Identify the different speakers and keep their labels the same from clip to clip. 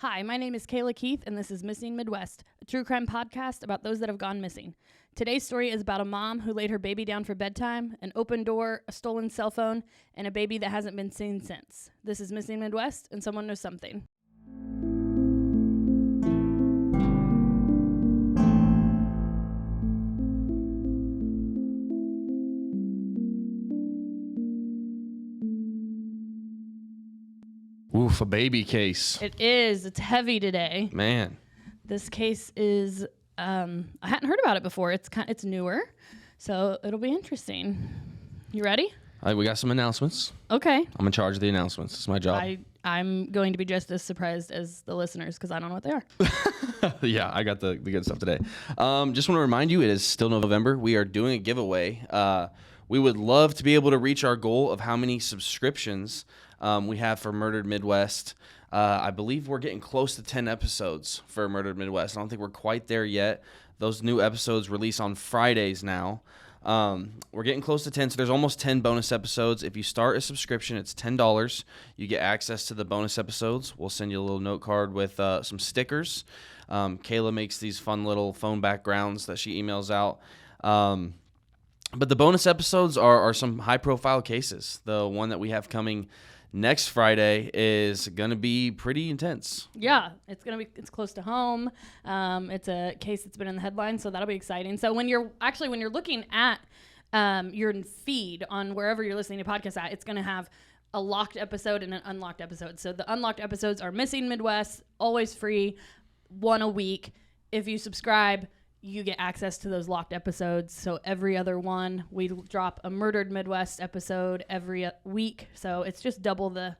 Speaker 1: Hi, my name is 𝒊𝒔𝒊𝒏𝒈, and this is Missing Midwest, a true crime podcast about those that have gone missing. Today's story is about a mom who laid her baby down for bedtime, an open door, a stolen cell phone, and a baby that hasn't been seen since. This is Missing Midwest, and someone knows something.
Speaker 2: Oof, a baby case.
Speaker 1: It is. It's heavy today.
Speaker 2: Man.
Speaker 1: This case is, I hadn't heard about it before. It's newer, so it'll be interesting. You ready?
Speaker 2: All right, we got some announcements.
Speaker 1: Okay.
Speaker 2: I'm in charge of the announcements. It's my job.
Speaker 1: I'm going to be just as surprised as the listeners because I don't know what they are.
Speaker 2: Yeah, I got the good stuff today. Just want to remind you, it is still November. We are doing a giveaway. We would love to be able to reach our goal of how many subscriptions we have for Murdered Midwest. I believe we're getting close to 10 episodes for Murdered Midwest. I don't think we're quite there yet. Those new episodes release on Fridays now. We're getting close to 10, so there's almost 10 bonus episodes. If you start a subscription, it's $10. You get access to the bonus episodes. We'll send you a little note card with some stickers. Kayla makes these fun little phone backgrounds that she emails out. But the bonus episodes are some high-profile cases. The one that we have coming next Friday is going to be pretty intense.
Speaker 1: Yeah, it's close to home. It's a case that's been in the headlines, so that'll be exciting. So when you're looking at your feed on wherever you're listening to podcasts at, it's going to have a locked episode and an unlocked episode. So the unlocked episodes are Missing Midwest, always free, one a week. If you subscribe, you get access to those locked episodes. So every other one, we drop a Murdered Midwest episode every week. So it's just double the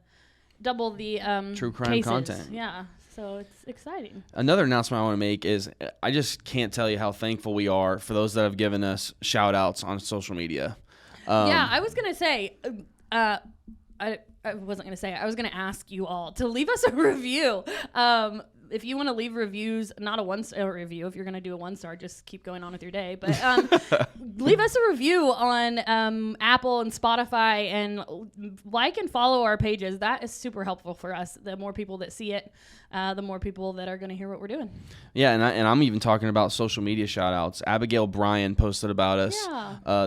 Speaker 2: true crime
Speaker 1: cases.
Speaker 2: Content.
Speaker 1: Yeah. So it's exciting.
Speaker 2: Another announcement I want to make is I just can't tell you how thankful we are for those that have given us shout outs on social media.
Speaker 1: Yeah, I was going to say, I wasn't going to say it. I was going to ask you all to leave us a review. If you want to leave reviews, not a one-star review. If you're going to do a one-star, just keep going on with your day. But leave us a review on Apple and Spotify, and like and follow our pages. That is super helpful for us. The more people that see it, the more people that are going to hear what we're doing.
Speaker 2: Yeah, and I'm even talking about social media shout-outs. Abigail Bryan posted about us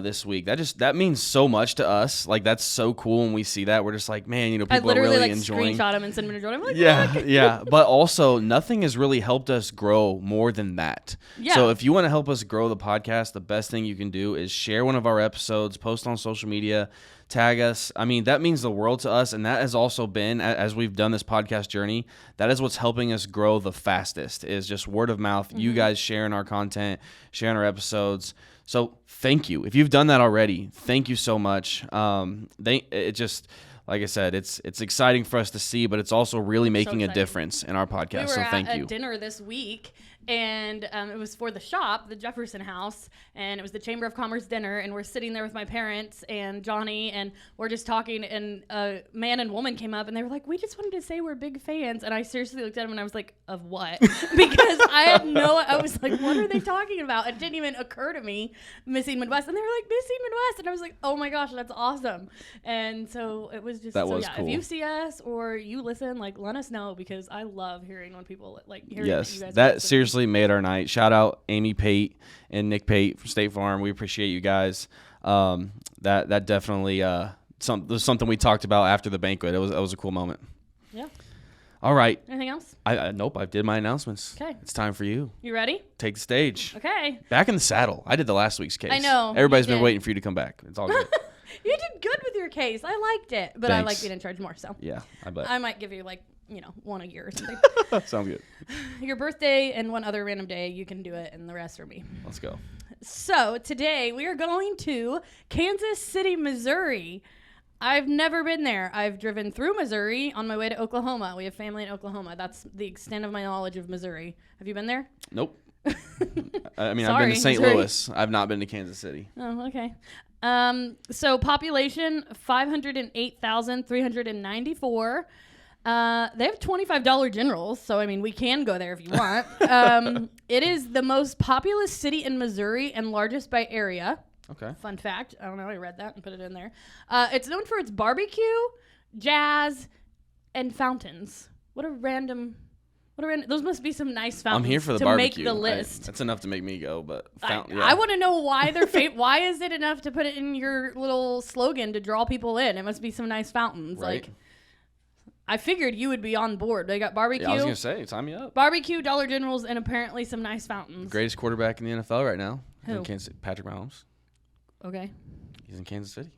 Speaker 2: this week. That means so much to us. Like, that's so cool when we see that. We're just like, man, people
Speaker 1: I literally
Speaker 2: are really enjoying.
Speaker 1: Screenshot them and send them to Jordan. I'm like,
Speaker 2: yeah,
Speaker 1: look.
Speaker 2: yeah. But also, nothing has really helped us grow more than that.
Speaker 1: Yeah.
Speaker 2: So if you want to help us grow the podcast, the best thing you can do is share one of our episodes, post on social media, tag us. I mean, that means the world to us, and that has also been, as we've done this podcast journey, that is what's helping us grow the fastest, is just word of mouth, you guys sharing our content, sharing our episodes. So thank you. If you've done that already, thank you so much. Like I said, it's exciting for us to see, but it's also really making a difference in our podcast. So thank you.
Speaker 1: We were at a dinner this week, and it was for the shop, the Jefferson House, and it was the Chamber of Commerce dinner, and we're sitting there with my parents and Johnny, and we're just talking, and a man and woman came up, and they were like, we just wanted to say we're big fans, and I seriously looked at them, and I was like, of what? Because I was like, what are they talking about? It didn't even occur to me, Missing Midwest, and they were like, Missing Midwest, and I was like, oh my gosh, that's awesome. And so it was just,
Speaker 2: cool.
Speaker 1: If you see us or you listen, like, let us know, because I love hearing when people, like, hearing
Speaker 2: yes,
Speaker 1: that you guys
Speaker 2: that seriously made our night. Shout out Amy Pate and Nick Pate from State Farm. We appreciate you guys. That definitely was something we talked about after the banquet. It was a cool moment.
Speaker 1: Yeah.
Speaker 2: All right.
Speaker 1: Anything else?
Speaker 2: Nope. I did my announcements.
Speaker 1: Okay.
Speaker 2: It's time for you.
Speaker 1: You ready?
Speaker 2: Take the stage.
Speaker 1: Okay.
Speaker 2: Back in the saddle. I did the last week's case.
Speaker 1: I know.
Speaker 2: Everybody's been waiting for you to come back. It's all good.
Speaker 1: You did good with your case. I liked it, but
Speaker 2: Thanks.
Speaker 1: I like being in charge more. So
Speaker 2: yeah, I bet.
Speaker 1: I might give you one a year or something.
Speaker 2: Sounds good.
Speaker 1: Your birthday and one other random day, you can do it, and the rest are me.
Speaker 2: Let's go.
Speaker 1: So today we are going to Kansas City, Missouri. I've never been there. I've driven through Missouri on my way to Oklahoma. We have family in Oklahoma. That's the extent of my knowledge of Missouri. Have you been there?
Speaker 2: Nope. I mean,
Speaker 1: Sorry,
Speaker 2: I've been to St.
Speaker 1: Missouri.
Speaker 2: Louis. I've not been to Kansas City.
Speaker 1: Oh, okay. So population 508,394. They have $25 generals, so I mean we can go there if you want. It is the most populous city in Missouri and largest by area.
Speaker 2: Okay.
Speaker 1: Fun fact. I don't know. I read that and put it in there. It's known for its barbecue, jazz, and fountains. What a random Those must be some nice fountains.
Speaker 2: I'm here for the
Speaker 1: to
Speaker 2: barbecue.
Speaker 1: make the list.
Speaker 2: That's enough to make me go, but
Speaker 1: I want to know why they're why is it enough to put it in your little slogan to draw people in? It must be some nice fountains.
Speaker 2: Right.
Speaker 1: Like, I figured you would be on board. They got barbecue.
Speaker 2: Yeah, I was gonna say, sign me up.
Speaker 1: Barbecue, Dollar Generals, and apparently some nice fountains.
Speaker 2: Greatest quarterback in the NFL right now.
Speaker 1: Who?
Speaker 2: In Kansas City, Patrick Mahomes.
Speaker 1: Okay.
Speaker 2: He's in Kansas City.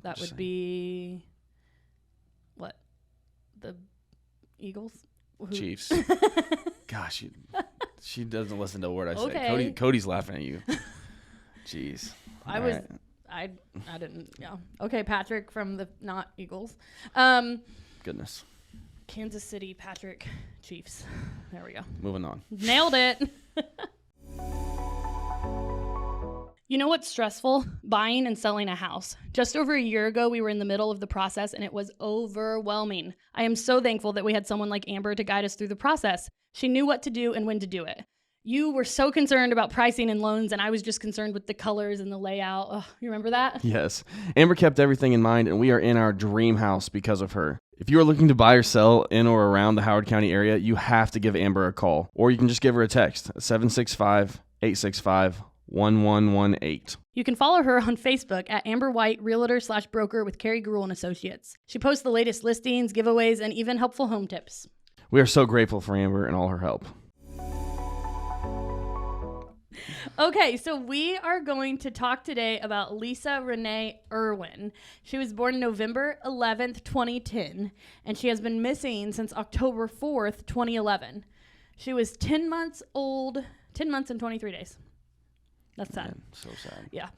Speaker 1: That would be what? The Eagles?
Speaker 2: Chiefs. Gosh, she doesn't listen to a word I say.
Speaker 1: Okay.
Speaker 2: Cody's laughing at you. Jeez.
Speaker 1: I didn't. Yeah. Okay, Patrick from the not Eagles.
Speaker 2: Goodness.
Speaker 1: Kansas City, Patrick, Chiefs. There we go.
Speaker 2: Moving on.
Speaker 1: Nailed it. You know what's stressful? Buying and selling a house. Just over a year ago, we were in the middle of the process and it was overwhelming. I am so thankful that we had someone like Amber to guide us through the process. She knew what to do and when to do it. You were so concerned about pricing and loans, and I was just concerned with the colors and the layout. Oh, you remember that?
Speaker 2: Yes. Amber kept everything in mind, and we are in our dream house because of her. If you are looking to buy or sell in or around the Howard County area, you have to give Amber a call, or you can just give her a text at 765-865-1118.
Speaker 1: You can follow her on Facebook at Amber White, Realtor/Broker with Carrie Gruhl & Associates. She posts the latest listings, giveaways, and even helpful home tips.
Speaker 2: We are so grateful for Amber and all her help.
Speaker 1: Okay, so we are going to talk today about Lisa Renee Irwin. She was born November 11th, 2010, and she has been missing since October 4th, 2011. She was 10 months old, 10 months and 23 days. That's sad.
Speaker 2: Man, so sad.
Speaker 1: Yeah.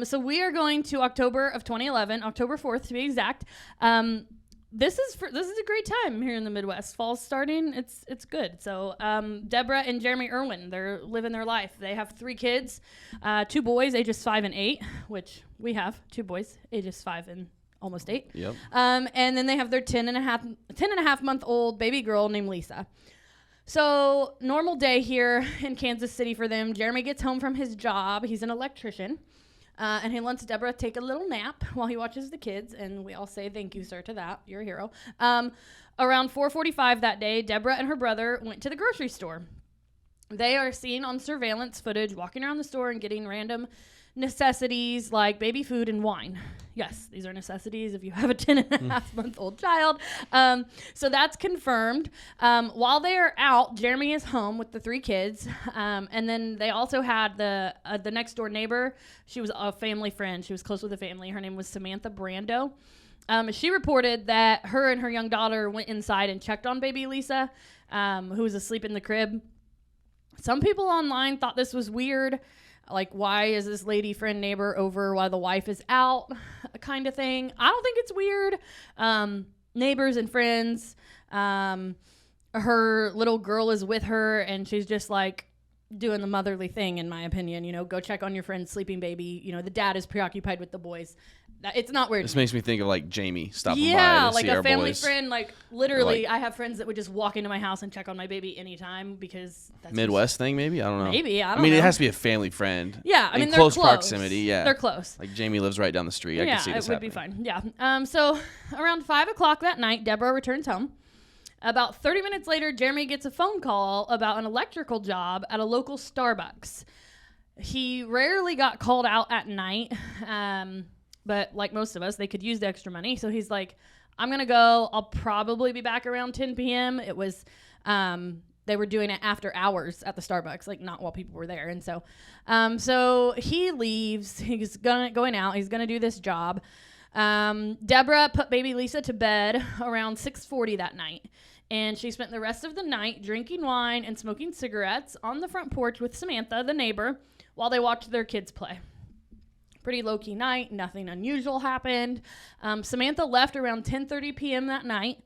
Speaker 1: So we are going to October of 2011, October 4th to be exact. This is a great time here in the Midwest. Fall's starting. It's good. So Deborah and Jeremy Irwin, they're living their life. They have 3 kids, 2 boys, ages 5 and 8, which we have 2 boys, ages 5 and almost 8.
Speaker 2: Yep.
Speaker 1: And then they have their 10 and a half month old baby girl named Lisa. So normal day here in Kansas City for them. Jeremy gets home from his job. He's an electrician. And he lets Deborah take a little nap while he watches the kids, and we all say thank you, sir, to that. You're a hero. Around 4:45 that day, Deborah and her brother went to the grocery store. They are seen on surveillance footage walking around the store and getting random necessities like baby food and wine. Yes, these are necessities if you have a 10-and-a-half-month-old child. So that's confirmed. While they are out, Jeremy is home with the 3 kids. And then they also had the next door neighbor. She was a family friend. She was close with the family. Her name was Samantha Brando. She reported that her and her young daughter went inside and checked on baby Lisa, who was asleep in the crib. Some people online thought this was weird. Like, why is this lady friend neighbor over while the wife is out kind of thing. I don't think it's weird. Neighbors and friends. Her little girl is with her, and she's just like doing the motherly thing, in my opinion. You know, go check on your friend's sleeping baby. You know, the dad is preoccupied with the boys. It's not weird.
Speaker 2: This makes me think of like Jamie stopping by
Speaker 1: to
Speaker 2: like
Speaker 1: see our
Speaker 2: a
Speaker 1: family
Speaker 2: boys.
Speaker 1: friend. Like literally, I have friends that would just walk into my house and check on my baby anytime because that's
Speaker 2: Midwest thing, maybe. I don't know.
Speaker 1: Maybe I
Speaker 2: mean,
Speaker 1: know.
Speaker 2: it has to be a family friend.
Speaker 1: Yeah, I mean,
Speaker 2: in
Speaker 1: they're
Speaker 2: close
Speaker 1: close
Speaker 2: proximity. Yeah,
Speaker 1: they're close.
Speaker 2: Like Jamie lives right down the street. I can see this
Speaker 1: it would be fine. Yeah. So around 5 o'clock that night, Deborah returns home. About 30 minutes later, Jeremy gets a phone call about an electrical job at a local Starbucks. He rarely got called out at night. But like most of us, they could use the extra money. So he's like, I'm going to go. I'll probably be back around 10 p.m. It was, they were doing it after hours at the Starbucks, like not while people were there. And so, so he leaves. He's going out. He's going to do this job. Deborah put baby Lisa to bed around 6:40 that night. And she spent the rest of the night drinking wine and smoking cigarettes on the front porch with Samantha, the neighbor, while they watched their kids play. Pretty low-key night. Nothing unusual happened. Samantha left around 10:30 p.m. that night,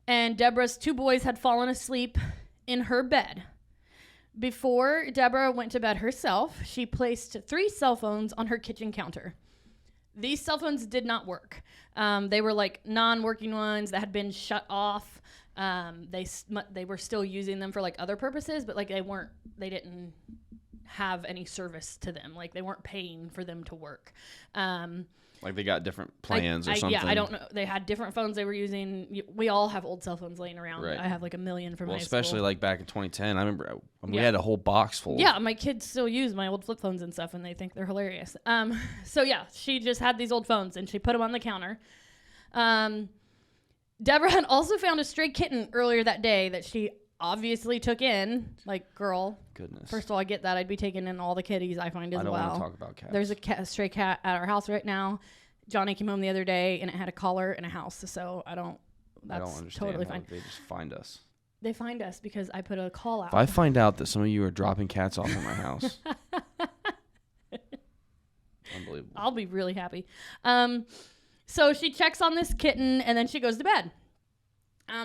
Speaker 1: and Deborah's 2 boys had fallen asleep in her bed. Before Deborah went to bed herself, she placed 3 cell phones on her kitchen counter. These cell phones did not work. They were like non-working ones that had been shut off. They were still using them for like other purposes, but like they didn't have any service to them. Like they weren't paying for them to work.
Speaker 2: Like they got different plans or something.
Speaker 1: Yeah, I don't know. They had different phones they were using. We all have old cell phones laying around.
Speaker 2: Right.
Speaker 1: I have like a million from high school.
Speaker 2: Especially like back in 2010. I remember we had a whole box full.
Speaker 1: Yeah, my kids still use my old flip phones and stuff, and they think they're hilarious. So yeah, she just had these old phones, and she put them on the counter. Deborah had also found a stray kitten earlier that day that she obviously took in. Like, girl.
Speaker 2: Goodness.
Speaker 1: First of all, I get that. I'd be taking in all the kitties I find as well.
Speaker 2: I don't want to talk about cats.
Speaker 1: There's a stray cat at our house right now. Johnny came home the other day, and it had a collar and a house. So that's
Speaker 2: understand
Speaker 1: totally fine.
Speaker 2: They just find us.
Speaker 1: They find us because I put a call out.
Speaker 2: If I find out that some of you are dropping cats off at my house, unbelievable.
Speaker 1: I'll be really happy. So she checks on this kitten, and then she goes to bed.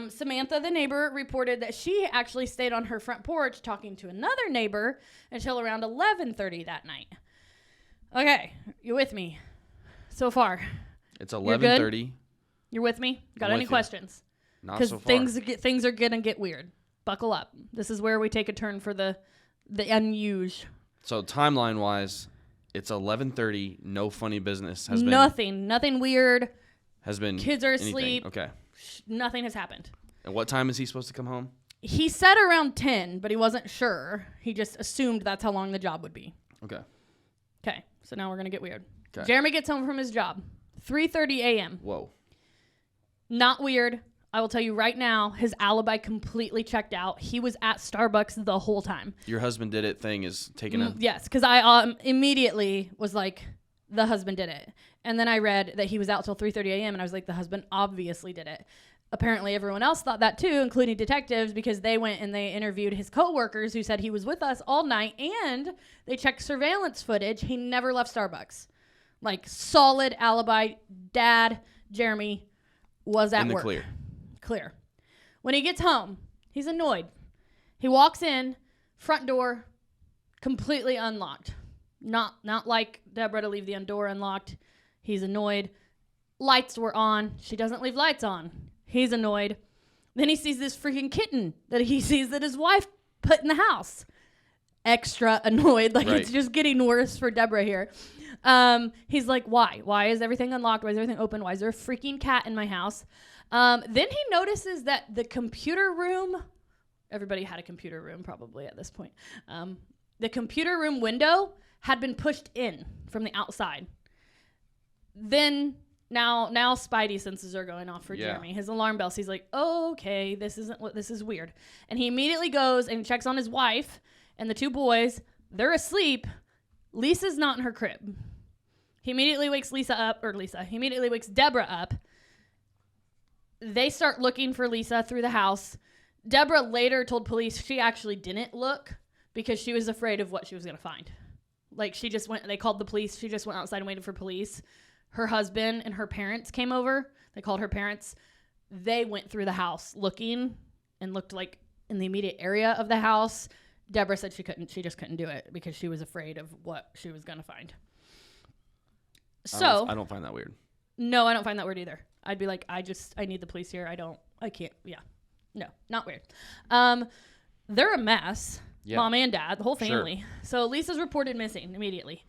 Speaker 1: Samantha, the neighbor, reported that she actually stayed on her front porch talking to another neighbor until around 11:30 that night. Okay, you with me so far?
Speaker 2: It's 11:30.
Speaker 1: You're with me? Got any questions?
Speaker 2: Not so far.
Speaker 1: Because things are gonna get weird. Buckle up. This is where we take a turn for the unusual.
Speaker 2: So timeline wise, it's 11:30. No funny business has
Speaker 1: nothing weird.
Speaker 2: Has been.
Speaker 1: Kids are
Speaker 2: anything.
Speaker 1: asleep.
Speaker 2: Okay.
Speaker 1: Nothing has happened.
Speaker 2: And what time is he supposed to come home?
Speaker 1: He said around 10, but he wasn't sure. He just assumed that's how long the job would be.
Speaker 2: Okay.
Speaker 1: Okay, so now we're going to get weird.
Speaker 2: Okay.
Speaker 1: Jeremy gets home from his job, 3:30 a.m.
Speaker 2: Whoa.
Speaker 1: Not weird. I will tell you right now, his alibi completely checked out. He was at Starbucks the whole time.
Speaker 2: Your husband did it thing is taking a...
Speaker 1: Yes, because I immediately was like, the husband did it. And then I read that he was out till 3:30 a.m. and I was like, the husband obviously did it. Apparently everyone else thought that too, including detectives, because they went and they interviewed his coworkers who said he was with us all night, and they checked surveillance footage. He never left Starbucks. Like, solid alibi. Dad, Jeremy, was at work. Clear. When he gets home, he's annoyed. He walks in, front door, completely unlocked. Not like Deborah to leave the door unlocked. He's annoyed. Lights were on. She doesn't leave lights on. He's annoyed. Then he sees this freaking kitten that he sees that his wife put in the house. Extra annoyed. Like, It's just getting worse for Deborah here. He's like, why? Why is everything unlocked? Why is everything open? Why is there a freaking cat in my house? Then he notices that the computer room, everybody had a computer room probably at this point. The computer room window had been pushed in from the outside. Then now Spidey senses are going off for Jeremy. His alarm bells. He's like, oh, okay, this is weird. And he immediately goes and checks on his wife and the two boys. They're asleep. Lisa's not in her crib. He immediately wakes He immediately wakes Deborah up. They start looking for Lisa through the house. Deborah later told police she actually didn't look because she was afraid of what she was going to find. Like, they called the police. She just went outside and waited for police. Her husband and her parents came over. They called her parents. They went through the house looking and looked like in the immediate area of the house. Deborah said she just couldn't do it because she was afraid of what she was going to find. So
Speaker 2: I don't find that weird.
Speaker 1: No, I don't find that weird either. I'd be like, I need the police here. I can't. Yeah. No, not weird. They're a mess. Yeah. Mom and dad, the whole family. Sure. So Lisa's reported missing immediately.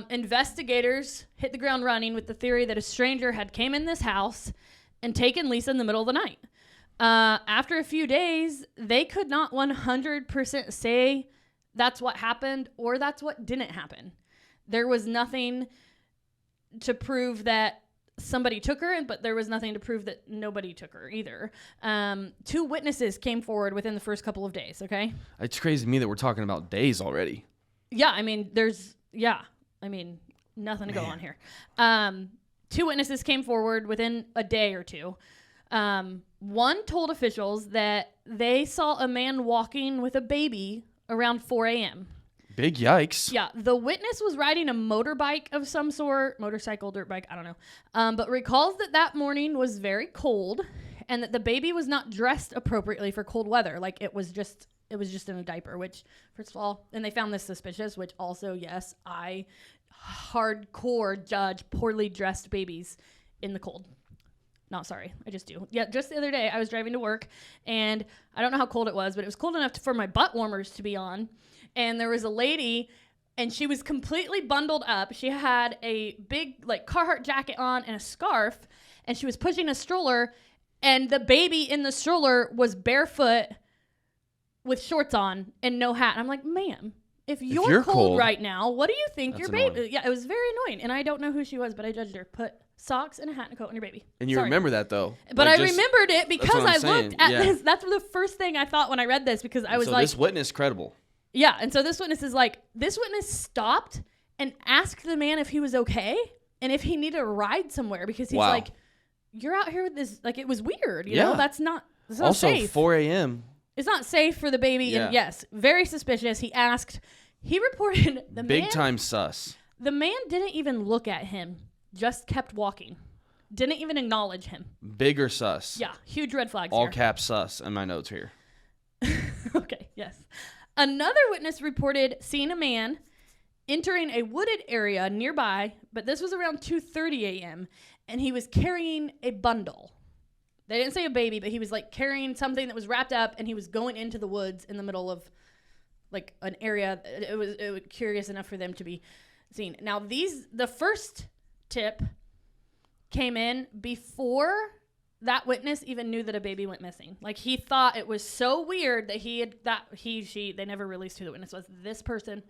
Speaker 1: Investigators hit the ground running with the theory that a stranger had came in this house and taken Lisa in the middle of the night. After a few days, they could not 100% say that's what happened or that's what didn't happen. There was nothing to prove that somebody took her, but there was nothing to prove that nobody took her either. 2 witnesses came forward within the first couple of days, okay?
Speaker 2: It's crazy to me that we're talking about days already.
Speaker 1: Yeah, I mean, nothing to go on here. 2 witnesses came forward within a day or two. One told officials that they saw a man walking with a baby around 4 a.m.
Speaker 2: Big yikes.
Speaker 1: Yeah, the witness was riding a motorbike of some sort, motorcycle, dirt bike, I don't know, but recalls that morning was very cold and that the baby was not dressed appropriately for cold weather. Like, it was just in a diaper, which, first of all, and they found this suspicious, which also, yes, I hardcore judge poorly dressed babies in the cold. Not sorry, I just do. Yeah, just the other day, I was driving to work, and I don't know how cold it was, but it was cold enough for my butt warmers to be on. and there was a lady, and she was completely bundled up. She had a big like Carhartt jacket on and a scarf, and she was pushing a stroller, and the baby in the stroller was barefoot with shorts on and no hat. And I'm like, ma'am, if you're cold right now, what do you think your baby?
Speaker 2: Annoying.
Speaker 1: Yeah, it was very annoying. And I don't know who she was, but I judged her. Put socks and a hat and a coat on your baby.
Speaker 2: And you remember that though.
Speaker 1: But I remembered it because I looked at this. That's the first thing I thought when I read this, because I was like,
Speaker 2: this witness credible.
Speaker 1: Yeah. And so this witness is like, this witness stopped and asked the man if he was okay and if he needed a ride somewhere, because he's like, you're out here with this. Like, it was weird. You know, that's not
Speaker 2: also
Speaker 1: safe.
Speaker 2: 4 a.m.
Speaker 1: It's not safe for the baby. Yeah. And yes, very suspicious. He asked, he reported the
Speaker 2: big time sus.
Speaker 1: The man didn't even look at him, just kept walking. Didn't even acknowledge him.
Speaker 2: Bigger sus.
Speaker 1: Yeah, huge red flags
Speaker 2: All
Speaker 1: here.
Speaker 2: caps sus in my notes here.
Speaker 1: Okay, yes. Another witness reported seeing a man entering a wooded area nearby, but this was around 2:30 a.m., and he was carrying a bundle. They didn't say a baby, but he was like carrying something that was wrapped up, and he was going into the woods in the middle of like an area. It was curious enough for them to be seen. Now the first tip came in before that witness even knew that a baby went missing. Like, he thought it was so weird that they never released who the witness was. This person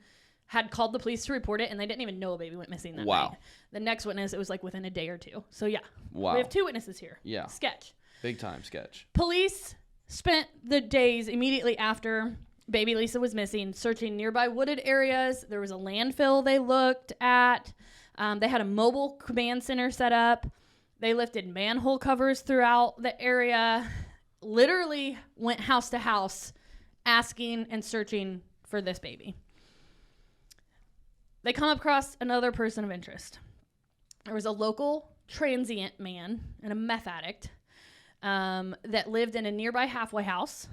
Speaker 1: had called the police to report it, and they didn't even know a baby went missing that night. The next witness, it was like within a day or two. So yeah.
Speaker 2: Wow.
Speaker 1: We have 2 witnesses here.
Speaker 2: Yeah.
Speaker 1: Sketch.
Speaker 2: Big time sketch.
Speaker 1: Police spent the days immediately after baby Lisa was missing searching nearby wooded areas. There was a landfill they looked at. They had a mobile command center set up. They lifted manhole covers throughout the area. Literally went house to house asking and searching for this baby. They come across another person of interest. There was a local transient man and a meth addict that lived in a nearby halfway house.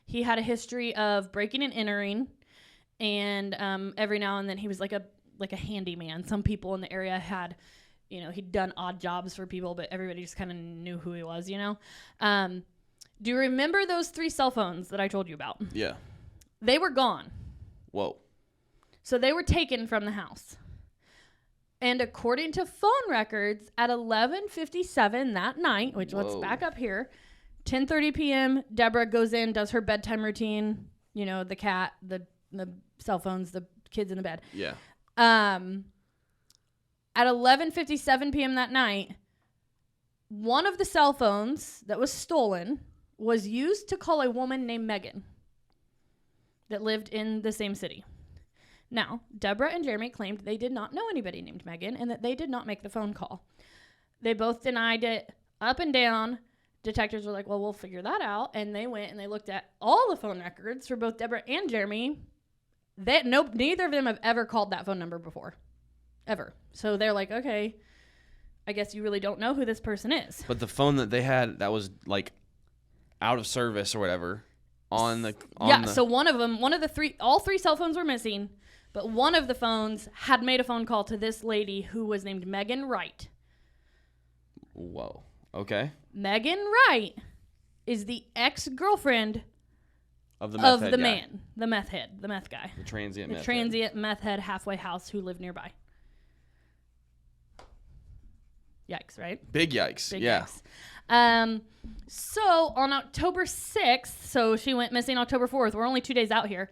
Speaker 1: He had a history of breaking and entering, and every now and then he was like a handyman. Some people in the area had, he'd done odd jobs for people, but everybody just kind of knew who he was, Do you remember those 3 cell phones that I told you about?
Speaker 2: Yeah.
Speaker 1: They were gone.
Speaker 2: Whoa.
Speaker 1: So they were taken from the house. And according to phone records, at 11:57 that night, which let's back up here, 10:30 p.m., Deborah goes in, does her bedtime routine, the cat, the cell phones, the kids in the bed.
Speaker 2: Yeah.
Speaker 1: At 11:57 p.m. that night, one of the cell phones that was stolen was used to call a woman named Megan that lived in the same city. Now, Deborah and Jeremy claimed they did not know anybody named Megan and that they did not make the phone call. They both denied it up and down. Detectives were like, well, we'll figure that out. And they went and they looked at all the phone records for both Deborah and Jeremy. Neither of them have ever called that phone number before. Ever. So they're like, okay, I guess you really don't know who this person is.
Speaker 2: But the phone that they had that was like out of service or whatever
Speaker 1: so one of the 3, all 3 cell phones were missing, but one of the phones had made a phone call to this lady who was named Megan Wright.
Speaker 2: Whoa. Okay.
Speaker 1: Megan Wright is the ex-girlfriend
Speaker 2: of the
Speaker 1: man, the meth head, the meth guy.
Speaker 2: The transient
Speaker 1: meth head halfway house who lived nearby. Yikes, right?
Speaker 2: Big yikes.
Speaker 1: Big
Speaker 2: yeah.
Speaker 1: Yikes. So on October 6th, so she went missing October 4th. We're only 2 days out here.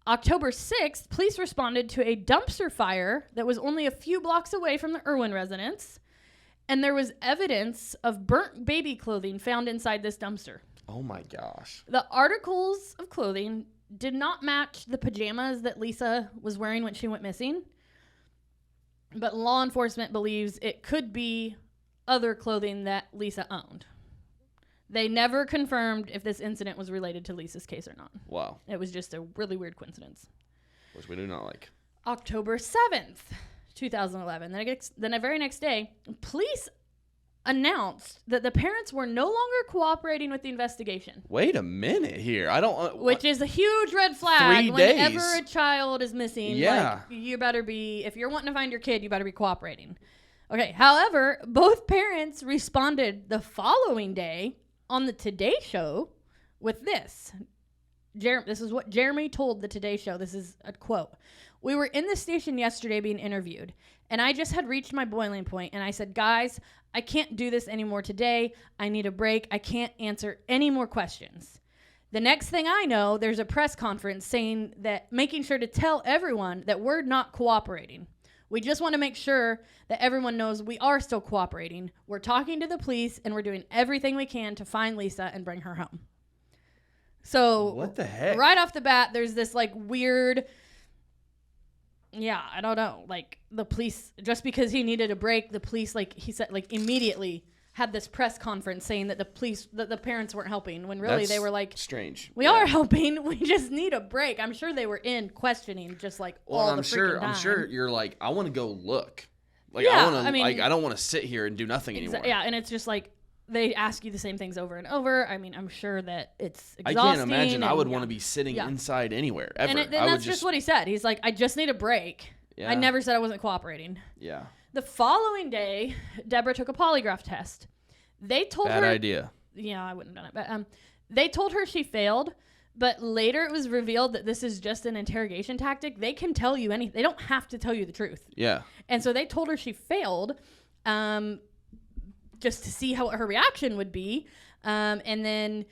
Speaker 1: October 6th, police responded to a dumpster fire that was only a few blocks away from the Irwin residence. And there was evidence of burnt baby clothing found inside this dumpster.
Speaker 2: Oh my gosh.
Speaker 1: The articles of clothing did not match the pajamas that Lisa was wearing when she went missing. But law enforcement believes it could be other clothing that Lisa owned. They never confirmed if this incident was related to Lisa's case or not.
Speaker 2: Wow.
Speaker 1: It was just a really weird coincidence.
Speaker 2: Which we do not like.
Speaker 1: October 7th, 2011. Then the very next day, police announced that the parents were no longer cooperating with the investigation.
Speaker 2: Wait a minute here.
Speaker 1: Which is a huge red flag.
Speaker 2: 3 days.
Speaker 1: Whenever a child is missing,
Speaker 2: yeah.
Speaker 1: You better be, if you're wanting to find your kid, you better be cooperating. Okay, however, both parents responded the following day on the Today Show with this. This is what Jeremy told the Today Show. This is a quote. "We were in the station yesterday being interviewed, and I just had reached my boiling point, and I said, guys, I can't do this anymore today. I need a break. I can't answer any more questions. The next thing I know, there's a press conference saying that, making sure to tell everyone that we're not cooperating. We just want to make sure that everyone knows we are still cooperating. We're talking to the police, and we're doing everything we can to find Lisa and bring her home." So
Speaker 2: what the heck?
Speaker 1: Right off the bat, there's this like weird, I don't know, like the police, just because he needed a break, the police, like he said, like immediately had this press conference saying that the parents weren't helping, when really they were like,
Speaker 2: strange.
Speaker 1: We are helping. We just need a break. I'm sure they were in questioning just like all the freaking time.
Speaker 2: I'm sure you're like, I want to go look. Like, I don't want to sit here and do nothing anymore.
Speaker 1: Yeah, and it's just like, they ask you the same things over and over. I mean, I'm sure that it's exhausting.
Speaker 2: I can't imagine I would want to be sitting inside anywhere, ever.
Speaker 1: And that's just what he said. He's like, I just need a break.
Speaker 2: Yeah.
Speaker 1: I never said I wasn't cooperating.
Speaker 2: Yeah.
Speaker 1: The following day, Deborah took a polygraph test. They told her...
Speaker 2: Bad idea.
Speaker 1: Yeah, I wouldn't have done it. But they told her she failed, but later it was revealed that this is just an interrogation tactic. They can tell you anything. They don't have to tell you the truth.
Speaker 2: Yeah.
Speaker 1: And so they told her she failed, just to see how her reaction would be. And then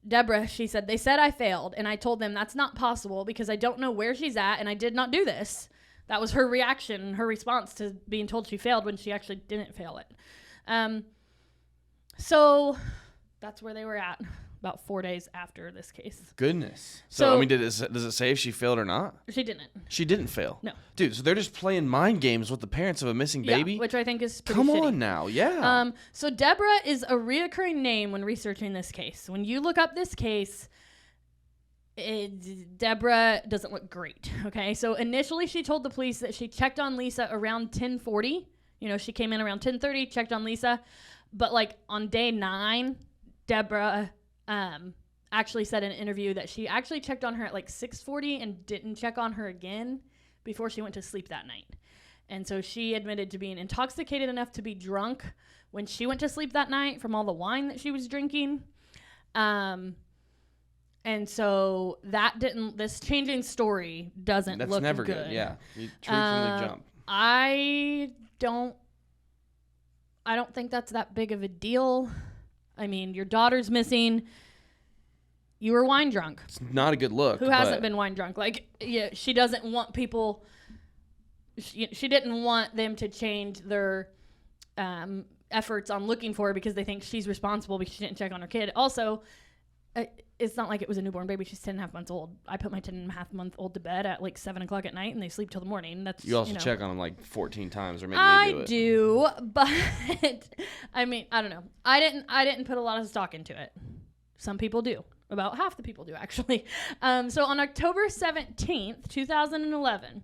Speaker 1: Deborah, she said, "They said I failed, and I told them that's not possible because I don't know where she's at, and I did not do this." That was her reaction, her response to being told she failed when she actually didn't fail it. So that's where they were at about 4 days after this case.
Speaker 2: Goodness. So I mean, does it say if she failed or not?
Speaker 1: She didn't.
Speaker 2: She didn't fail.
Speaker 1: No.
Speaker 2: Dude, so they're just playing mind games with the parents of a missing baby?
Speaker 1: Yeah, which I think is pretty
Speaker 2: Come
Speaker 1: shitty.
Speaker 2: on now, yeah.
Speaker 1: So Deborah is a reoccurring name when researching this case. When you look up this case, Deborah doesn't look great, okay? So initially she told the police that she checked on Lisa around 10:40. She came in around 10:30, checked on Lisa. But like on day 9, Deborah actually said in an interview that she actually checked on her at like 6:40 and didn't check on her again before she went to sleep that night. And so she admitted to being intoxicated enough to be drunk when she went to sleep that night from all the wine that she was drinking. And so this changing story doesn't look good. That's
Speaker 2: never good. Yeah. You tree from the jump.
Speaker 1: I don't think that's that big of a deal. I mean, your daughter's missing. You were wine drunk.
Speaker 2: It's not a good look.
Speaker 1: Who hasn't been wine drunk? Like, yeah, she doesn't want people. She didn't want them to change their efforts on looking for her because they think she's responsible because she didn't check on her kid. Also, it's not like it was a newborn baby. She's 10 and a half months old. I put my 10 and a half month old to bed at like 7 o'clock at night, and they sleep till the morning. That's
Speaker 2: you also check on them like 14 times or maybe
Speaker 1: I do, but I mean, I don't know. I didn't put a lot of stock into it. Some people do. About half the people do, actually. So on October 17th, 2011,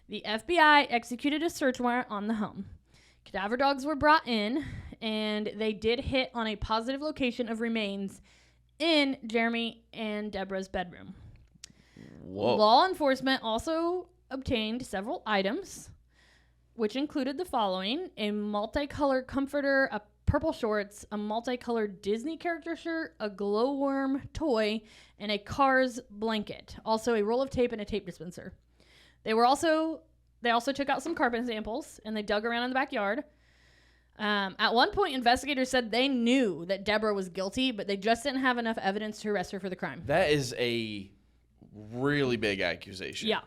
Speaker 1: the FBI executed a search warrant on the home. Cadaver dogs were brought in, and they did hit on a positive location of remains in Jeremy and Deborah's bedroom.
Speaker 2: Whoa.
Speaker 1: Law enforcement also obtained several items, which included the following: a multicolored comforter, a purple shorts, a multicolored Disney character shirt, a glowworm toy, and a Cars blanket. Also a roll of tape and a tape dispenser. They also took out some carpet samples, and they dug around in the backyard. At one point, investigators said they knew that Deborah was guilty, but they just didn't have enough evidence to arrest her for the crime.
Speaker 2: That is a really big accusation.
Speaker 1: Yeah.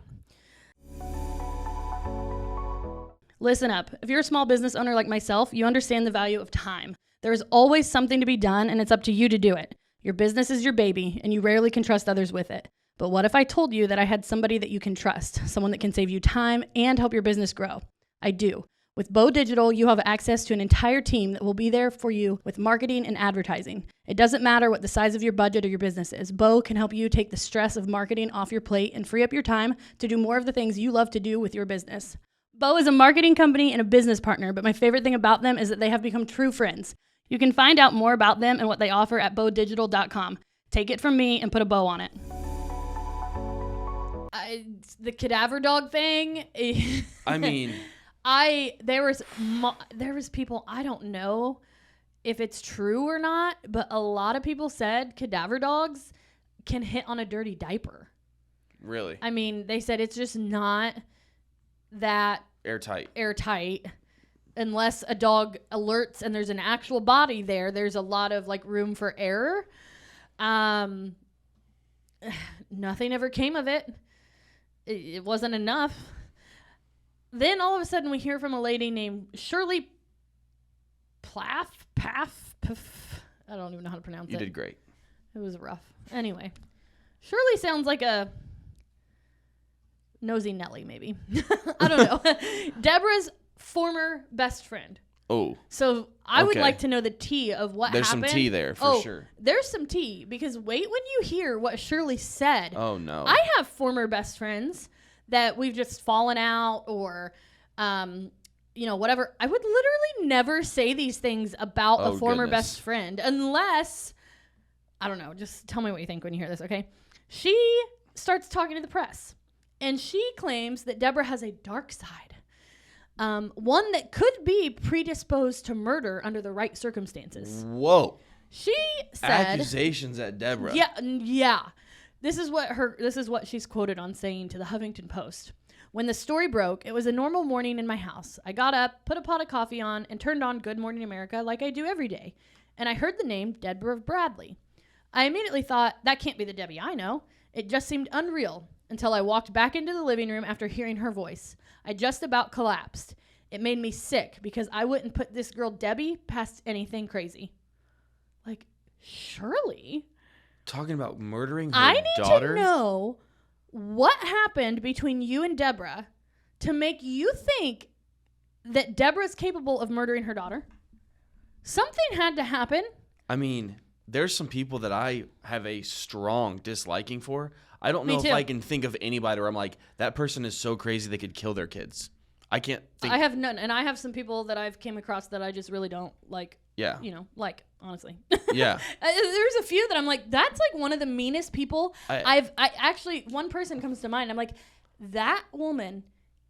Speaker 1: Listen up. If you're a small business owner like myself, you understand the value of time. There is always something to be done, and it's up to you to do it. Your business is your baby, and you rarely can trust others with it. But what if I told you that I had somebody that you can trust, someone that can save you time and help your business grow? I do. With Bo Digital, you have access to an entire team that will be there for you with marketing and advertising. It doesn't matter what the size of your budget or your business is. Bo can help you take the stress of marketing off your plate and free up your time to do more of the things you love to do with your business. Bo is a marketing company and a business partner, but my favorite thing about them is that they have become true friends. You can find out more about them and what they offer at bodigital.com. Take it from me and put a bow on it. The cadaver dog thing.
Speaker 2: I mean,
Speaker 1: there was people, I don't know if it's true or not, but a lot of people said cadaver dogs can hit on a dirty diaper.
Speaker 2: Really?
Speaker 1: I mean, they said it's just not that
Speaker 2: airtight
Speaker 1: unless a dog alerts and there's an actual body there. There's a lot of like room for error. Nothing ever came of it. It wasn't enough. Then all of a sudden we hear from a lady named Shirley Plath. I don't even know how to pronounce it.
Speaker 2: You did great.
Speaker 1: It was rough. Anyway, Shirley sounds like a nosy Nelly, maybe. I don't know. Deborah's former best friend.
Speaker 2: Oh.
Speaker 1: So I would like to know the tea of what
Speaker 2: There's
Speaker 1: happened.
Speaker 2: some tea there for sure.
Speaker 1: There's some tea, because wait when you hear what Shirley said.
Speaker 2: Oh, no.
Speaker 1: I have former best friends that we've just fallen out or, whatever. I would literally never say these things about a former best friend unless, I don't know, just tell me what you think when you hear this, okay? She starts talking to the press, and she claims that Deborah has a dark side. One that could be predisposed to murder under the right circumstances.
Speaker 2: Whoa.
Speaker 1: She said
Speaker 2: accusations at Deborah.
Speaker 1: Yeah. This is what she's quoted on saying to the Huffington Post. When the story broke, it was a normal morning in my house. I got up, put a pot of coffee on, and turned on Good Morning America like I do every day. And I heard the name Deborah Bradley. I immediately thought, that can't be the Debbie I know. It just seemed unreal until I walked back into the living room after hearing her voice. I just about collapsed. It made me sick because I wouldn't put this girl Debbie past anything crazy. Like, Shirley?
Speaker 2: Talking about murdering her
Speaker 1: daughter? I need to know what happened between you and Deborah to make you think that Deborah's capable of murdering her daughter. Something had to happen.
Speaker 2: I mean, there's some people that I have a strong disliking for. I don't know if I can think of anybody where I'm like, that person is so crazy they could kill their kids. I can't think.
Speaker 1: I have none. And I have some people that I've came across that I just really don't like.
Speaker 2: Yeah.
Speaker 1: Honestly.
Speaker 2: Yeah.
Speaker 1: There's a few that I'm like, that's like one of the meanest people. I actually, one person comes to mind. I'm like, that woman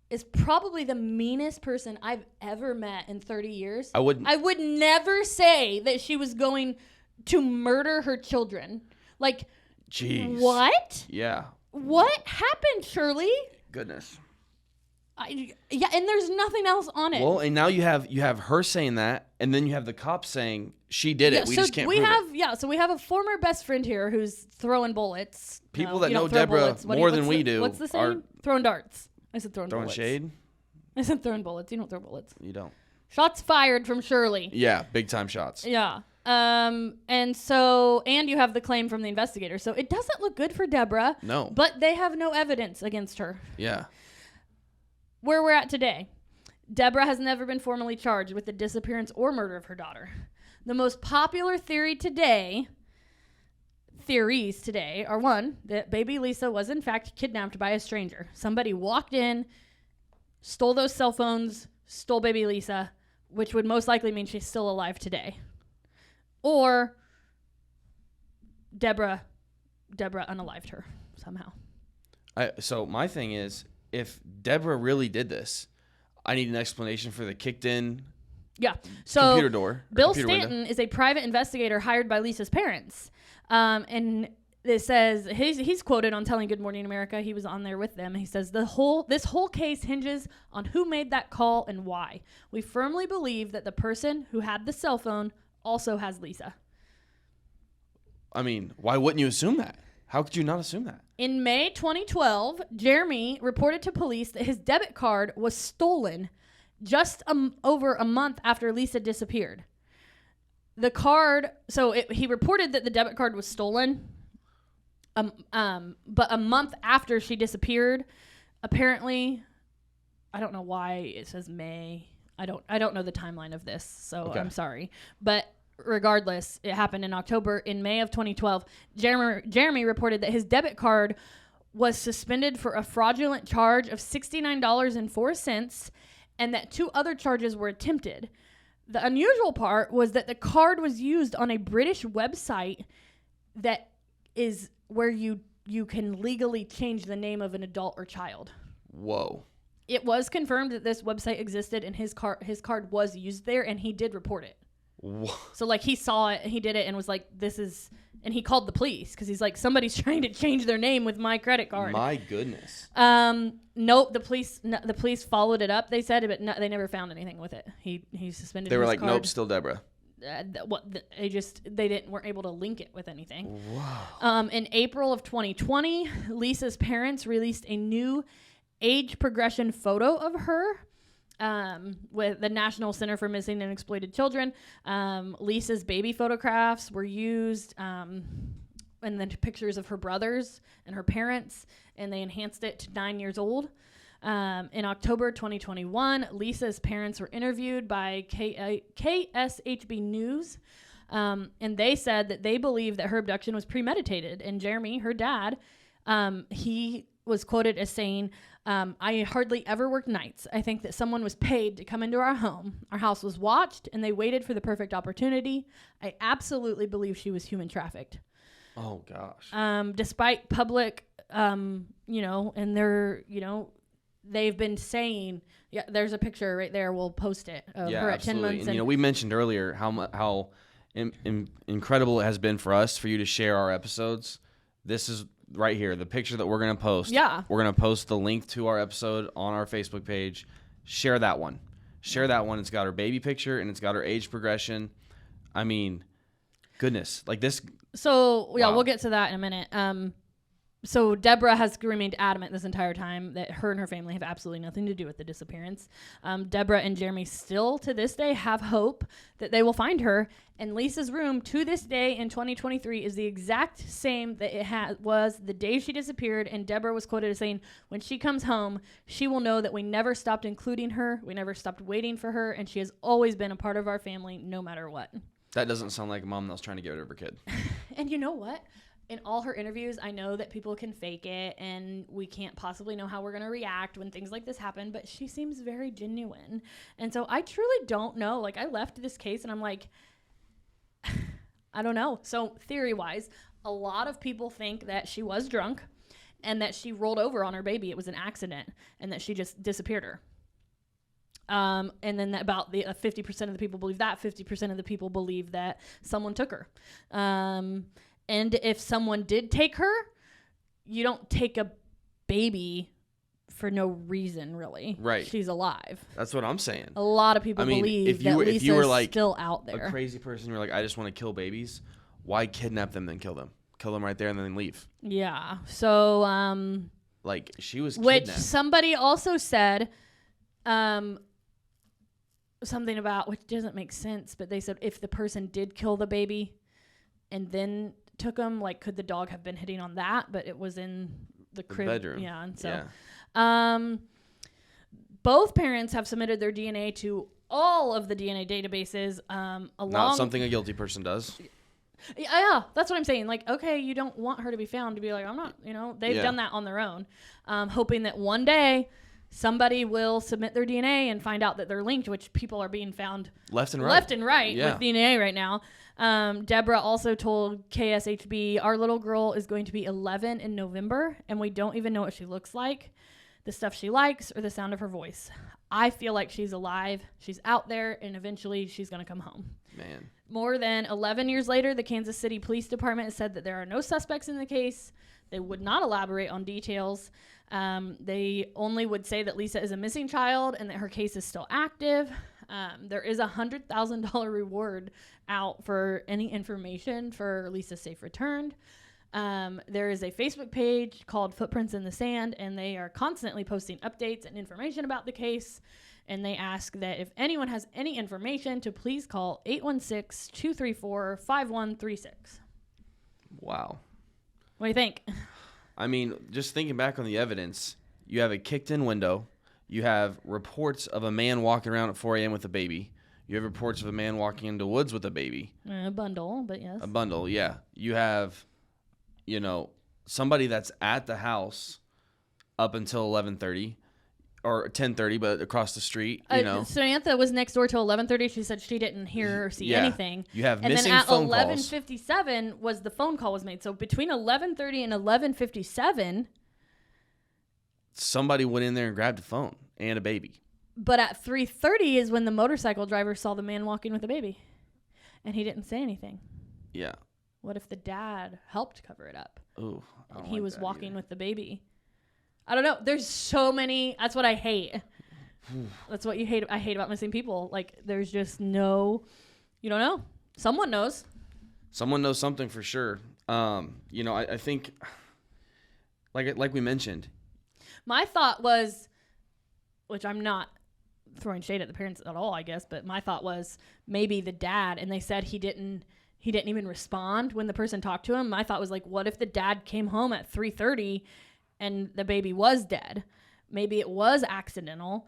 Speaker 1: is probably the meanest person I've ever met in 30 years. I would never say that she was going to murder her children. Like, jeez. What?
Speaker 2: Yeah.
Speaker 1: What happened, Shirley?
Speaker 2: Goodness.
Speaker 1: Yeah, and there's nothing else on it.
Speaker 2: Well, and now you have her saying that, and then you have the cops saying she did it. We just can't prove it.
Speaker 1: Yeah, so we have a former best friend here who's throwing bullets.
Speaker 2: People that know Deborah more than we do.
Speaker 1: What's the saying? Throwing darts. I said throwing bullets.
Speaker 2: Throwing shade?
Speaker 1: I said throwing bullets. You don't throw bullets.
Speaker 2: You don't.
Speaker 1: Shots fired from Shirley.
Speaker 2: Yeah, big time shots.
Speaker 1: Yeah. And you have the claim from the investigator. So it doesn't look good for Deborah.
Speaker 2: No.
Speaker 1: But they have no evidence against her.
Speaker 2: Yeah.
Speaker 1: Where we're at today, Deborah has never been formally charged with the disappearance or murder of her daughter. The most popular theories today are, one, that baby Lisa was in fact kidnapped by a stranger. Somebody walked in, stole those cell phones, stole baby Lisa, which would most likely mean she's still alive today. Or Deborah unalived her somehow.
Speaker 2: So my thing is, if Deborah really did this, I need an explanation for the kicked in computer door.
Speaker 1: Bill Stanton is a private investigator hired by Lisa's parents. And it says, he's quoted on Telling Good Morning America. He was on there with them. He says, this whole case hinges on who made that call and why. We firmly believe that the person who had the cell phone also has Lisa.
Speaker 2: I mean, why wouldn't you assume that? How could you not assume that?
Speaker 1: In May 2012, Jeremy reported to police that his debit card was stolen just over a month after Lisa disappeared. He reported that the debit card was stolen, but a month after she disappeared, apparently, I don't know why it says May. I don't know the timeline of this, so okay. I'm sorry. But regardless, it happened in October. In May of 2012, Jeremy reported that his debit card was suspended for a fraudulent charge of $69.04 and that 2 other charges were attempted. The unusual part was that the card was used on a British website that is where you can legally change the name of an adult or child.
Speaker 2: Whoa.
Speaker 1: It was confirmed that this website existed and his card was used there, and he did report it.
Speaker 2: Whoa.
Speaker 1: So like he saw it, he did it, and was like, "This is And he called the police because he's like, somebody's trying to change their name with my credit card.
Speaker 2: My goodness.
Speaker 1: Nope. The police followed it up. They said, but they never found anything with it. He suspended.
Speaker 2: They were
Speaker 1: his
Speaker 2: like,
Speaker 1: card.
Speaker 2: nope, still Deborah.
Speaker 1: They weren't able to link it with anything.
Speaker 2: Wow.
Speaker 1: In April of 2020, Lisa's parents released a new age progression photo of her. With the National Center for Missing and Exploited Children. Lisa's baby photographs were used, and then pictures of her brothers and her parents, and they enhanced it to 9 years old. In October 2021, Lisa's parents were interviewed by KSHB News, and they said that they believe that her abduction was premeditated. And Jeremy, her dad, he was quoted as saying, I hardly ever worked nights. I think that someone was paid to come into our home. Our house was watched, and they waited for the perfect opportunity. I absolutely believe she was human trafficked.
Speaker 2: Oh, gosh.
Speaker 1: Despite public, and they're, they've been saying, yeah, there's a picture right there. We'll post it of her at 10 months.
Speaker 2: And we mentioned earlier how incredible it has been for us, for you to share our episodes. This is right here, the picture that we're going to post.
Speaker 1: Yeah.
Speaker 2: We're going to post the link to our episode on our Facebook page. Share that one. It's got her baby picture, and it's got her age progression. I mean, goodness. Like this.
Speaker 1: So, yeah,
Speaker 2: wow.
Speaker 1: We'll get to that in a minute. So Deborah has remained adamant this entire time that her and her family have absolutely nothing to do with the disappearance. Deborah and Jeremy still, to this day, have hope that they will find her. And Lisa's room, to this day in 2023, is the exact same that it was the day she disappeared. And Deborah was quoted as saying, when she comes home, she will know that we never stopped including her. We never stopped waiting for her. And she has always been a part of our family, no matter what.
Speaker 2: That doesn't sound like a mom that was trying to get rid of her kid.
Speaker 1: And you know what? In all her interviews, I know that people can fake it and we can't possibly know how we're going to react when things like this happen, but she seems very genuine. And so I truly don't know. Like, I left this case and I'm like, I don't know. So theory-wise, a lot of people think that she was drunk and that she rolled over on her baby. It was an accident and that she just disappeared her. And then about the 50% of the people believe that. 50% of the people believe that someone took her. And if someone did take her, you don't take a baby for no reason, really.
Speaker 2: Right.
Speaker 1: She's alive.
Speaker 2: That's what I'm saying.
Speaker 1: A lot of people believe that Lisa's like still out there.
Speaker 2: A crazy person, you're like, I just want to kill babies. Why kidnap them then kill them? Kill them right there and then leave.
Speaker 1: Yeah. So,
Speaker 2: like, she was
Speaker 1: which
Speaker 2: kidnapped.
Speaker 1: somebody also said, something about, which doesn't make sense, but they said if the person did kill the baby and then took him, like, could the dog have been hitting on that? But it was in the crib
Speaker 2: bedroom.
Speaker 1: Yeah. And so both parents have submitted their DNA to all of the DNA databases,
Speaker 2: not something a guilty person does.
Speaker 1: Yeah, that's what I'm saying. Like, okay, you don't want her to be found, to be like, I'm not, they've done that on their own, hoping that one day somebody will submit their DNA and find out that they're linked, which people are being found
Speaker 2: left and right
Speaker 1: with DNA right now. Deborah also told KSHB, our little girl is going to be 11 in November, and we don't even know what she looks like, the stuff she likes, or the sound of her voice. I feel like she's alive. She's out there, and eventually she's going to come home.
Speaker 2: Man.
Speaker 1: More than 11 years later, the Kansas City Police Department said that there are no suspects in the case. They would not elaborate on details. They only would say that Lisa is a missing child and that her case is still active. There is a $100,000 reward out for any information for Lisa's safe return. There is a Facebook page called Footprints in the Sand, and they are constantly posting updates and information about the case. And they ask that if anyone has any information to please call 816-234-5136.
Speaker 2: Wow.
Speaker 1: What do you think?
Speaker 2: I mean, just thinking back on the evidence, you have a kicked-in window. You have reports of a man walking around at 4 a.m. with a baby. You have reports of a man walking into woods with a baby.
Speaker 1: A bundle, but yes.
Speaker 2: A bundle, yeah. You have, somebody that's at the house up until 11:30 or 10:30, but across the street,
Speaker 1: Samantha was next door till 11:30. She said she didn't hear or see anything.
Speaker 2: You have
Speaker 1: and
Speaker 2: missing
Speaker 1: then at
Speaker 2: phone
Speaker 1: 11:57 was the phone call was made. So between 11:30 and 11:57,
Speaker 2: somebody went in there and grabbed a phone and a baby.
Speaker 1: But at 3:30 is when the motorcycle driver saw the man walking with a baby, and he didn't say anything.
Speaker 2: Yeah.
Speaker 1: What if the dad helped cover it up?
Speaker 2: Ooh,
Speaker 1: And he was walking with the baby. I don't know. There's so many. That's what I hate. That's what you hate. I hate about missing people. Like, there's just no, you don't know. Someone knows.
Speaker 2: Someone knows something for sure. I think, like we mentioned.
Speaker 1: My thought was, which I'm not throwing shade at the parents at all, I guess, but my thought was maybe the dad, and they said he didn't even respond when the person talked to him. My thought was like, what if the dad came home at 3:30 and the baby was dead? Maybe it was accidental.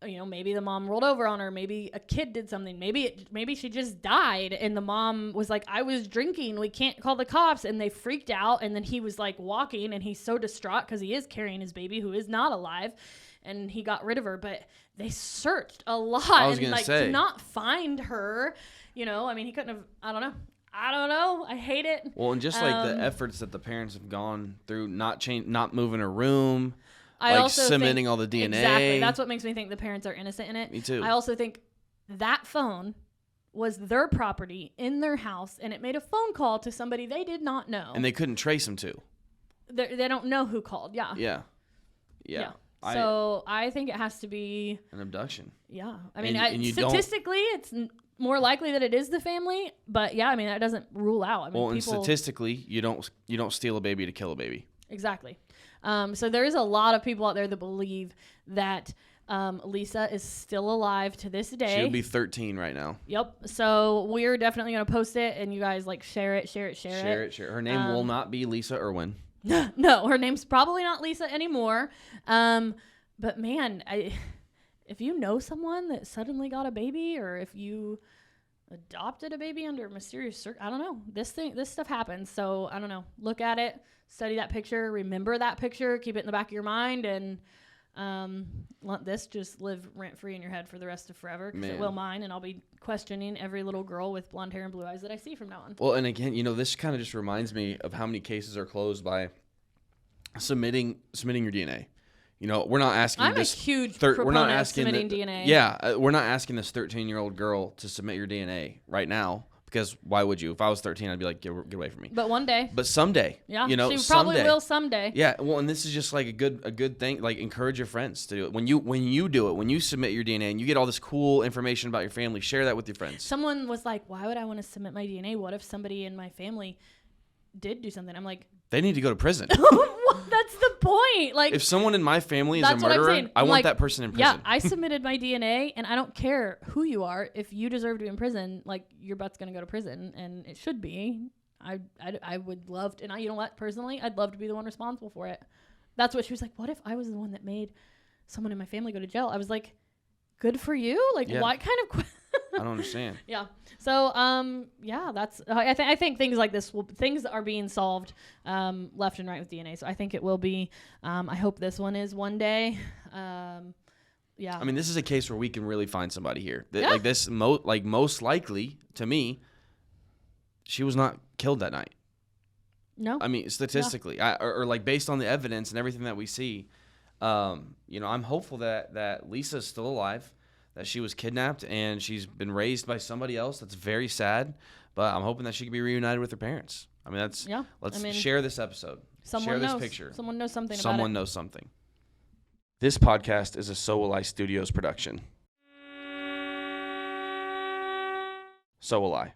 Speaker 1: Maybe the mom rolled over on her. Maybe a kid did something. Maybe she just died and the mom was like, I was drinking. We can't call the cops. And they freaked out. And then he was like walking and he's so distraught because he is carrying his baby who is not alive. And he got rid of her. But they searched a lot to not find her. He couldn't have, I don't know. I hate it.
Speaker 2: Well, and just like the efforts that the parents have gone through, not moving her room.
Speaker 1: I also
Speaker 2: cementing all the DNA.
Speaker 1: Exactly. That's what makes me think the parents are innocent in it.
Speaker 2: Me too.
Speaker 1: I also think that phone was their property in their house, and it made a phone call to somebody they did not know.
Speaker 2: And they couldn't trace him to.
Speaker 1: They don't know who called. Yeah.
Speaker 2: Yeah.
Speaker 1: So I think it has to be
Speaker 2: an abduction.
Speaker 1: Yeah. Statistically, it's more likely that it is the family, but yeah, that doesn't rule out.
Speaker 2: And statistically, you don't steal a baby to kill a baby.
Speaker 1: Exactly. So there is a lot of people out there that believe that Lisa is still alive to this day.
Speaker 2: She'll be 13 right now.
Speaker 1: Yep. So we're definitely going to post it, and you guys share it.
Speaker 2: Her name will not be Lisa Irwin.
Speaker 1: No, her name's probably not Lisa anymore. But man, if you know someone that suddenly got a baby, or if you adopted a baby under mysterious I don't know. This stuff happens. So I don't know. Look at it. Study that picture, remember that picture, keep it in the back of your mind, and let this just live rent-free in your head for the rest of forever, because it will mine, and I'll be questioning every little girl with blonde hair and blue eyes that I see from now on.
Speaker 2: Well, and again, this kind of just reminds me of how many cases are closed by submitting your DNA. We're not asking
Speaker 1: I'm
Speaker 2: this...
Speaker 1: a huge proponent of submitting DNA.
Speaker 2: Yeah, we're not asking this 13-year-old girl to submit your DNA right now. Because why would you? If I was 13, I'd be like, get away from me.
Speaker 1: But one day.
Speaker 2: But someday.
Speaker 1: Yeah, she probably will someday.
Speaker 2: Yeah, well, and this is just like a good thing. Like, encourage your friends to do it. When you do it, when you submit your DNA and you get all this cool information about your family, share that with your friends.
Speaker 1: Someone was like, why would I want to submit my DNA? What if somebody in my family did do something? I'm like,
Speaker 2: they need to go to prison.
Speaker 1: That's the point. Like,
Speaker 2: if someone in my family is a murderer, I want that person in prison.
Speaker 1: Yeah, I submitted my DNA, and I don't care who you are. If you deserve to be in prison, like, your butt's gonna go to prison, and it should be. I would love to, and you know what? Personally, I'd love to be the one responsible for it. That's what she was like. What if I was the one that made someone in my family go to jail? I was like, good for you. Like, what kind of?
Speaker 2: I don't understand.
Speaker 1: Yeah. So, that's. I think things like this things are being solved left and right with DNA. So I think it will be. I hope this one is one day. Yeah.
Speaker 2: This is a case where we can really find somebody here. Like this, most likely to me, she was not killed that night.
Speaker 1: No.
Speaker 2: Statistically, or like based on the evidence and everything that we see, I'm hopeful that Lisa's still alive. That she was kidnapped and she's been raised by somebody else. That's very sad, but I'm hoping that she can be reunited with her parents. Let's share this episode. Share this picture.
Speaker 1: Someone knows something about it.
Speaker 2: Someone knows something. This podcast is a So.Will.I.Studos production. So will I.